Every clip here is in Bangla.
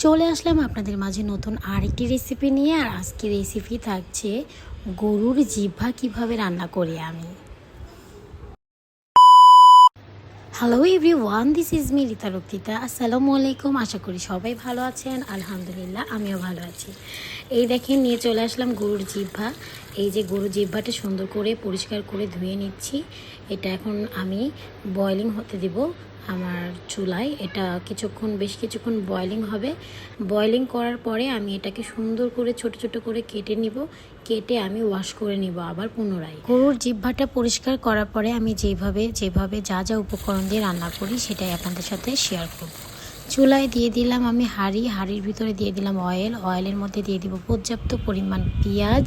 চলে আসলাম আপনাদের মাঝে নতুন আরেকটি রেসিপি নিয়ে। আর আজকের রেসিপি থাকছে গরুর জিহ্বা কিভাবে রান্না করি আমি। Hello everyone, this is me Rita Raktita. আসসালামু আলাইকুম। আশা করি সবাই ভালো আছেন। আলহামদুলিল্লাহ আমিও ভালো আছি। এই দেখেন নিয়ে চলে আসলাম গরুর জিহ্বা। এই যে গরুর জিহ্বাটা সুন্দর করে পরিষ্কার করে ধুয়ে নিচ্ছি। এটা এখন আমি বয়লিং হতে দিব আমার চুলায়। এটা বেশ কিছুক্ষণ বয়লিং হবে। বয়লিং করার পরে আমি এটাকে সুন্দর করে ছোট ছোট করে কেটে নিব। কেটে আমি ওয়াশ করে নিব আবার পুনরায়। গরুর জিহ্বাটা পরিষ্কার করার পরে আমি যেভাবে যা যা উপকরণ দিয়ে রান্না করি সেটাই আপনাদের সাথে শেয়ার করব। চুলায় দিয়ে দিলাম আমি হাঁড়ির ভিতরে দিয়ে দিলাম অয়েলের মধ্যে দিয়ে দিব পর্যাপ্ত পরিমাণ পেঁয়াজ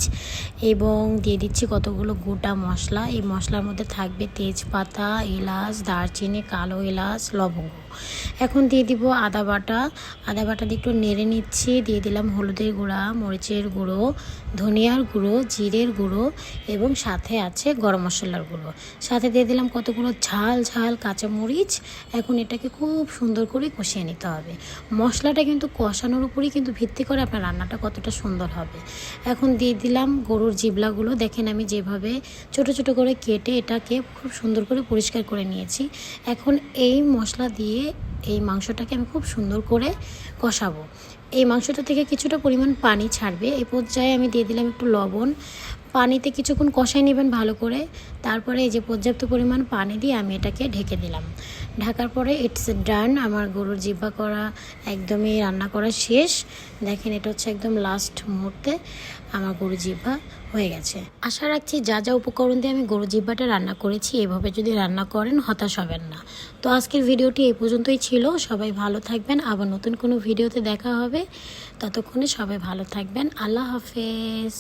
এবং দিয়ে দিচ্ছি কতগুলো গোটা মশলা। এই মশলার মধ্যে থাকবে তেজপাতা, এলাচ, দারচিনি, কালো এলাচ, লবঙ্গ। এখন দিয়ে দিব আদা বাটা দিয়ে একটু নেড়ে নিচ্ছি। দিয়ে দিলাম হলুদের গুঁড়া, মরিচের গুঁড়ো, ধনিয়ার গুঁড়ো, জিরের গুঁড়ো এবং সাথে আছে গরম মশলার গুঁড়ো। সাথে দিয়ে দিলাম কতগুলো ঝাল কাঁচামরিচ। এখন এটাকে খুব সুন্দর করে কষিয়ে নিতে হবে। মশলাটা কিন্তু কষানোর উপরই কিন্তু ভিত্তি করে আপনার রান্নাটা কতটা সুন্দর হবে। এখন দিয়ে দিলাম গরুর জিবলাগুলো। দেখেন আমি যেভাবে ছোট ছোট করে কেটে এটাকে খুব সুন্দর করে পরিষ্কার করে নিয়েছি। এখন এই মশলা দিয়ে এই মাংসটাকে আমি খুব সুন্দর করে কষাবো। এই মাংসটা থেকে কিছুটা পরিমাণ পানি ছাড়বে। এই পর্যায়ে আমি দিয়ে দিলাম একটু লবণ। পানিতে কিছুক্ষণ কষাই নেবেন ভালো করে। তারপরে এই যে পর্যাপ্ত পরিমাণ পানি দিয়ে আমি এটাকে ঢেকে দিলাম। ঢাকার পরে ইটস ডান। আমার গরুর জিহ্বা করা একদমই রান্না করা শেষ। দেখেন এটা হচ্ছে একদম লাস্ট মুহূর্তে আমার গরুর জিহ্বা হয়ে গেছে। আশা রাখছি যা যা উপকরণ দিয়ে আমি গরুর জিহ্বাটা রান্না করেছি এভাবে যদি রান্না করেন হতাশ হবেন না। তো আজকের ভিডিওটি এই পর্যন্তই ছিল। সবাই ভালো থাকবেন। আবার নতুন কোনো ভিডিওতে দেখা হবে। ততক্ষণে সবাই ভালো থাকবেন। আল্লাহ হাফেজ।